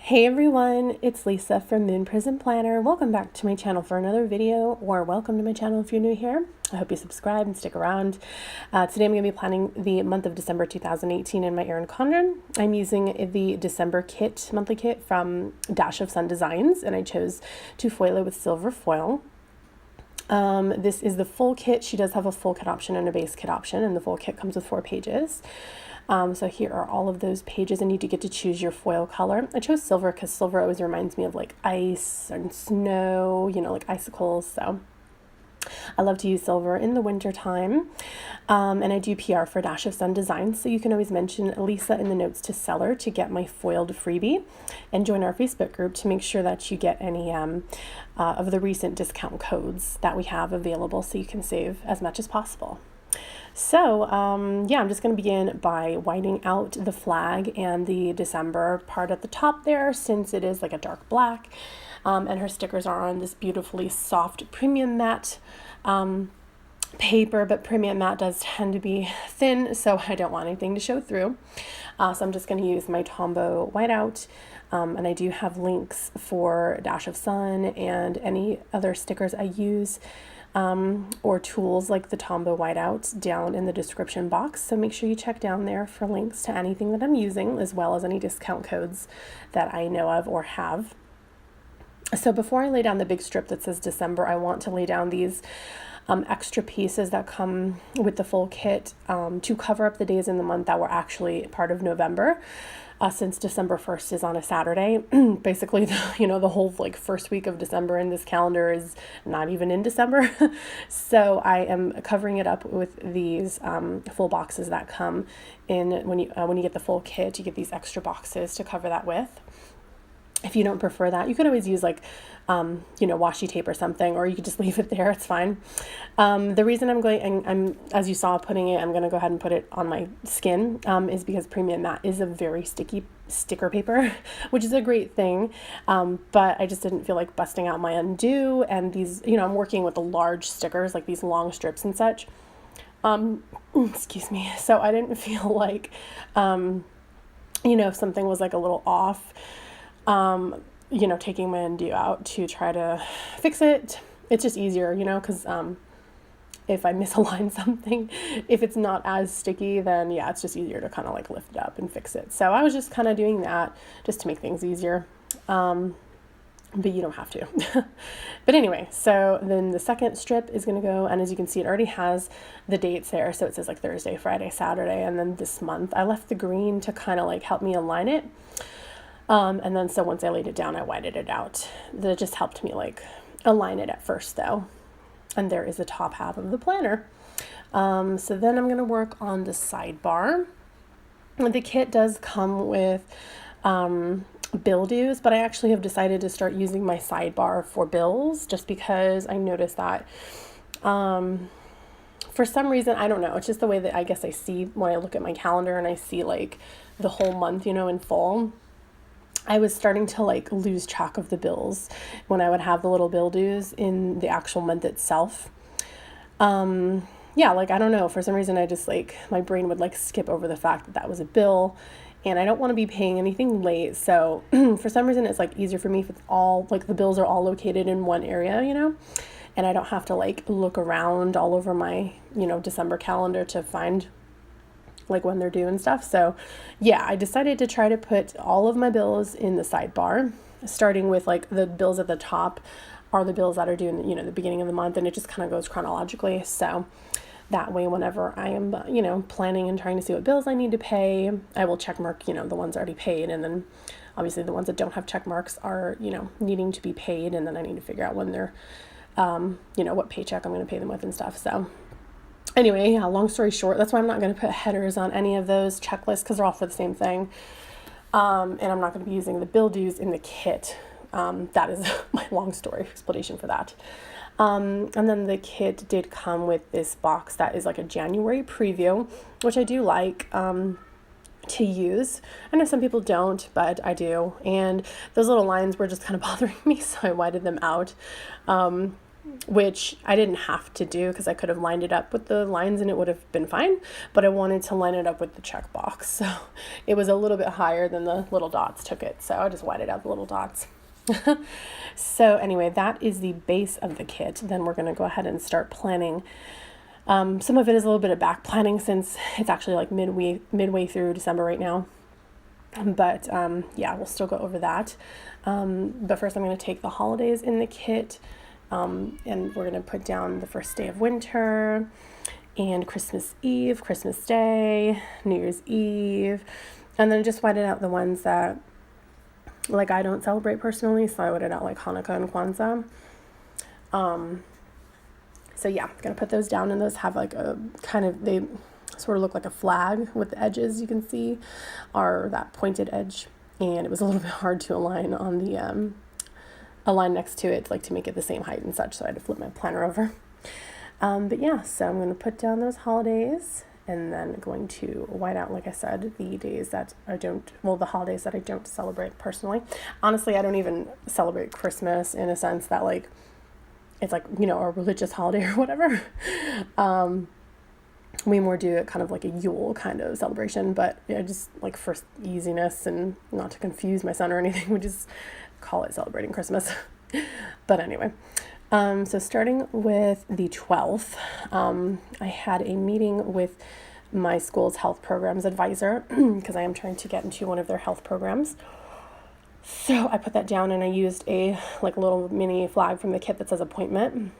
Hey everyone, it's Lisa from Moon Prism Planner. Welcome back to my channel for another video, or welcome to my channel if you're new here. I hope you subscribe and stick around. Today I'm going to be planning the month of December 2018 in my Erin Condren. I'm using the December kit, monthly kit from Dash of Sun Designs, and I chose to foil it with silver foil. This is the full kit. She does have a full kit option and a base kit option, and the full kit comes with 4 pages. So here are all of those pages, and you do get to choose your foil color. I chose silver because silver always reminds me of like ice and snow, you know, like icicles. So I love to use silver in the winter time. And I do PR for Dash of Sun Designs, so you can always mention Lisa in the notes to seller to get my foiled freebie, and join our Facebook group to make sure that you get any of the recent discount codes that we have available, so you can save as much as possible. So yeah, I'm just going to begin by whitening out the flag and the December part at the top there, since it is like a dark black, and her stickers are on this beautifully soft premium matte paper, but premium matte does tend to be thin, so I don't want anything to show through. So I'm just going to use my Tombow whiteout, and I do have links for Dash of Sun and any other stickers I use, or tools like the Tombow whiteouts down in the description box. So make sure you check down there for links to anything that I'm using, as well as any discount codes that I know of or have. So before I lay down the big strip that says December, I want to lay down these extra pieces that come with the full kit to cover up the days in the month that were actually part of November. Since December 1st is on a Saturday, basically, the whole like first week of December in this calendar is not even in December. So I am covering it up with these full boxes that come in when you get the full kit. You get these extra boxes to cover that with. If you don't prefer that, you could always use like, washi tape or something, or you could just leave it there. It's fine. The reason I'm as you saw, I'm going to go ahead and put it on my skin, is because premium matte is a very sticky sticker paper, which is a great thing. But I just didn't feel like busting out my undo, and these, I'm working with the large stickers, like these long strips and such. Excuse me. So I didn't feel like, if something was like a little off, taking my undo out to try to fix it. It's just easier, because if I misalign something, if it's not as sticky, then yeah, it's just easier to kind of like lift it up and fix it. So I was just kind of doing that just to make things easier. But you don't have to. But anyway, so then the second strip is going to go, and as you can see, it already has the dates there. So it says like Thursday, Friday, Saturday, and then this month. I left the green to kind of like help me align it. And then so once I laid it down, I whited it out. That just helped me like align it at first though. And there is the top half of the planner. So then I'm going to work on the sidebar. The kit does come with bill dues, but I actually have decided to start using my sidebar for bills, just because I noticed that for some reason, I don't know, it's just the way that I guess I see when I look at my calendar and I see like the whole month, in full. I was starting to like lose track of the bills when I would have the little bill dues in the actual month itself. Yeah, like, I don't know, for some reason I just like, my brain would like skip over the fact that that was a bill, and I don't want to be paying anything late. So for some reason it's like easier for me if it's all like the bills are all located in one area, and I don't have to like look around all over my, December calendar to find like when they're due and stuff. So yeah, I decided to try to put all of my bills in the sidebar, starting with like the bills at the top are the bills that are due in the beginning of the month, and it just kind of goes chronologically. So that way, whenever I am, planning and trying to see what bills I need to pay, I will check mark, the ones already paid. And then obviously the ones that don't have check marks are, needing to be paid. And then I need to figure out when they're, what paycheck I'm going to pay them with and stuff. So anyway, yeah, long story short, that's why I'm not going to put headers on any of those checklists, because they're all for the same thing. And I'm not going to be using the bill dues in the kit. That is my long story explanation for that. And then the kit did come with this box that is like a January preview, which I do like to use. I know some people don't, but I do. And those little lines were just kind of bothering me, so I whited them out. which I didn't have to do because I could have lined it up with the lines and it would have been fine, but I wanted to line it up with the checkbox. So it was a little bit higher than the little dots took it. So I just whited out the little dots. So anyway, that is the base of the kit. Then we're going to go ahead and start planning. Some of it is a little bit of back planning since it's actually like midway through December right now. But yeah, we'll still go over that. But first I'm going to take the holidays in the kit. And we're going to put down the first day of winter and Christmas Eve, Christmas Day, New Year's Eve, and then just whited out the ones that like I don't celebrate personally. So I whited out like Hanukkah and Kwanzaa. So yeah, I'm going to put those down, and those have like a kind of, they sort of look like a flag with the edges you can see are that pointed edge. And it was a little bit hard to align on the, a line next to it, like to make it the same height and such, so I had to flip my planner over. But yeah, so I'm going to put down those holidays, and then going to white out, like I said, the days that I don't, well, the holidays that I don't celebrate personally. Honestly, I don't even celebrate Christmas in a sense that like, it's like, you know, a religious holiday or whatever. We more do it kind of like a Yule kind of celebration, but yeah, just like for easiness and not to confuse my son or anything, we just call it celebrating Christmas. But anyway, so starting with the 12th, I had a meeting with my school's health programs advisor because I am trying to get into one of their health programs. So I put that down, and I used a like little mini flag from the kit that says appointment.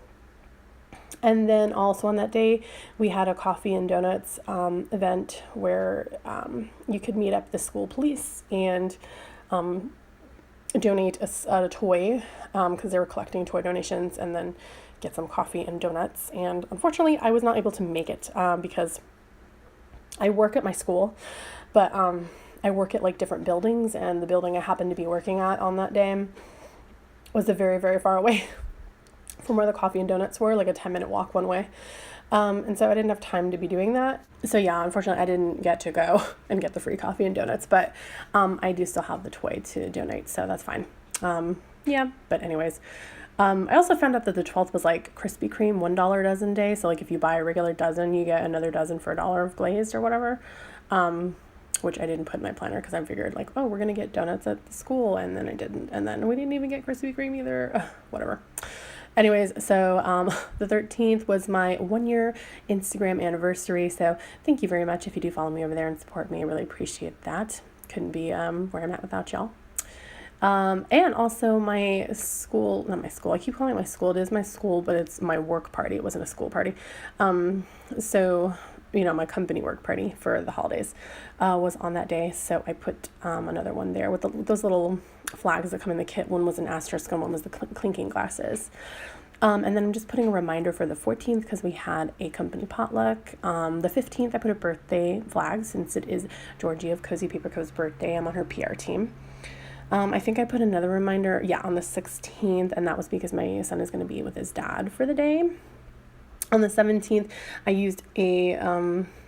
And then also on that day, we had a coffee and donuts event where you could meet up the school police and donate a toy because they were collecting toy donations, and then get some coffee and donuts. And unfortunately, I was not able to make it because I work at my school, but I work at like different buildings, and the building I happened to be working at on that day was very, very far away from where the coffee and donuts were, like a 10-minute walk one way. And so I didn't have time to be doing that. So yeah, unfortunately I didn't get to go and get the free coffee and donuts, but I do still have the toy to donate, so that's fine. Yeah, but anyways, I also found out that the 12th was like Krispy Kreme $1 dozen day. So like if you buy a regular dozen, you get another dozen for $1 of glazed or whatever. Which I didn't put in my planner because I figured like, oh, we're going to get donuts at the school. And then I didn't. And then we didn't even get Krispy Kreme either. Whatever. Anyways, so the 13th was my 1-year Instagram anniversary. So thank you very much if you do follow me over there and support me. I really appreciate that. Couldn't be where I'm at without y'all. And also my school, not my school, I keep calling it my school. It is my school, but it's my work party. It wasn't a school party. So, you know, my company work party for the holidays was on that day. So I put another one there with those little flags that come in the kit. One was an asterisk and one was the clinking glasses. And then I'm just putting a reminder for the 14th because we had a company potluck. The 15th, I put a birthday flag since it is Georgie of Cozy Paper Co's birthday. I'm on her PR team. I think I put another reminder, on the 16th, and that was because my son is going to be with his dad for the day. On the 17th, I used a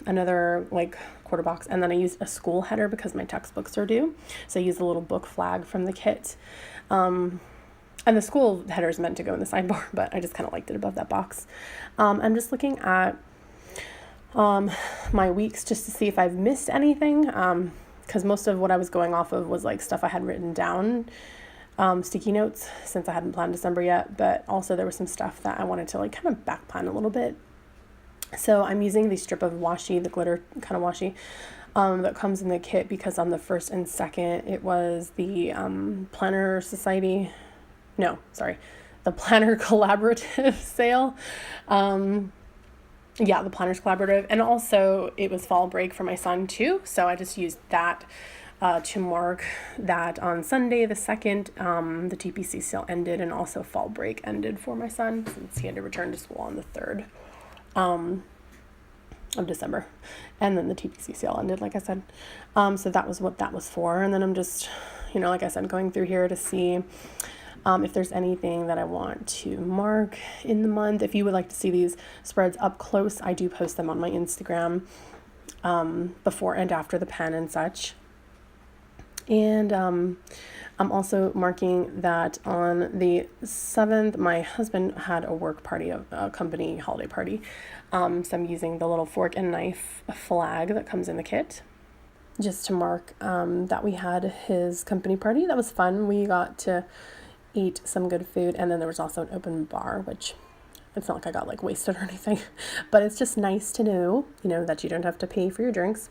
another like quarter box, and then I used a school header because my textbooks are due. So I used a little book flag from the kit. And the school header is meant to go in the sidebar, but I just kind of liked it above that box. I'm just looking at my weeks just to see if I've missed anything. Because most of what I was going off of was like stuff I had written down, sticky notes, since I hadn't planned December yet, but also there was some stuff that I wanted to like kind of back plan a little bit. So I'm using the strip of washi, the glitter kind of washi, that comes in the kit because on the 1st and 2nd, it was the Planner Society, the Planner Collaborative sale. The Planners Collaborative, and also it was fall break for my son too, so I just used that to mark that on Sunday the 2nd, the TPC sale ended, and also fall break ended for my son since he had to return to school on the 3rd of December, and then the TPC sale ended, like I said. So that was what that was for, and then I'm just, like I said, going through here to see if there's anything that I want to mark in the month. If you would like to see these spreads up close, I do post them on my Instagram before and after the pen and such. And I'm also marking that on the 7th, my husband had a work party, a company holiday party. So I'm using the little fork and knife flag that comes in the kit just to mark that we had his company party. That was fun. We got to eat some good food, and then there was also an open bar, which it's not like I got like wasted or anything, but it's just nice to know, that you don't have to pay for your drinks.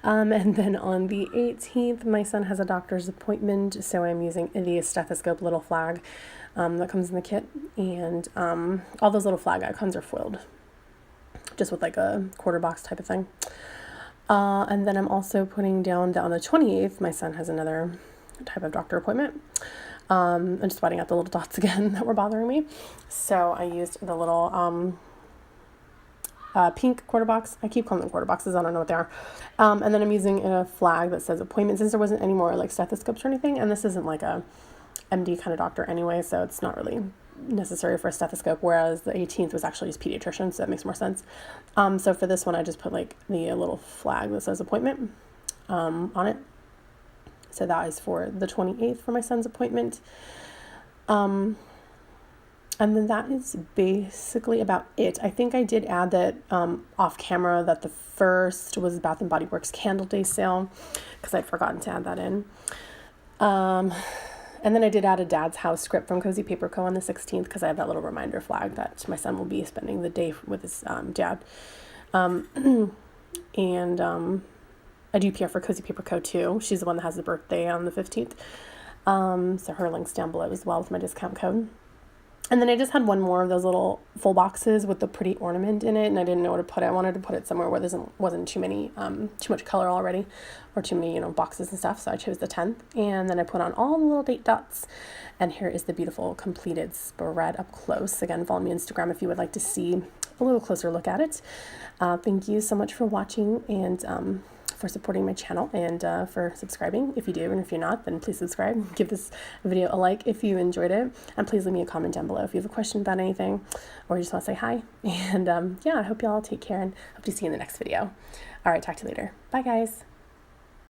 And then on the 18th, my son has a doctor's appointment, so I'm using the stethoscope little flag that comes in the kit, and all those little flag icons are foiled, just with like a quarter box type of thing. And then I'm also putting down that on the 28th, my son has another type of doctor appointment. I'm just whiting out the little dots again that were bothering me. So I used the little pink quarter box. I keep calling them quarter boxes. I don't know what they are. And then I'm using a flag that says appointment, since there wasn't any more like stethoscopes or anything. And this isn't like a MD kind of doctor anyway, so it's not really necessary for a stethoscope, whereas the 18th was actually his pediatrician, so that makes more sense. So for this one, I just put like the little flag that says appointment on it. So that is for the 28th for my son's appointment. And then that is basically about it. I think I did add that off camera that the 1st was Bath & Body Works Candle Day sale, because I'd forgotten to add that in. And then I did add a Dad's House script from Cozy Paper Co. on the 16th, because I have that little reminder flag that my son will be spending the day with his dad. And I do PR for Cozy Paper Co. too. She's the one that has the birthday on the 15th. So her link's down below as well with my discount code. And then I just had one more of those little full boxes with the pretty ornament in it, and I didn't know where to put it. I wanted to put it somewhere where there wasn't too much color already, or too many, boxes and stuff. So I chose the 10th, and then I put on all the little date dots. And here is the beautiful completed spread up close. Again, follow me on Instagram if you would like to see a little closer look at it. Thank you so much for watching, and for supporting my channel, and for subscribing if you do, and if you're not, then please subscribe. Give this video a like if you enjoyed it, and please leave me a comment down below if you have a question about anything, or you just want to say hi. And yeah, I hope you all take care, and hope to see you in the next video. All right, talk to you later. Bye guys.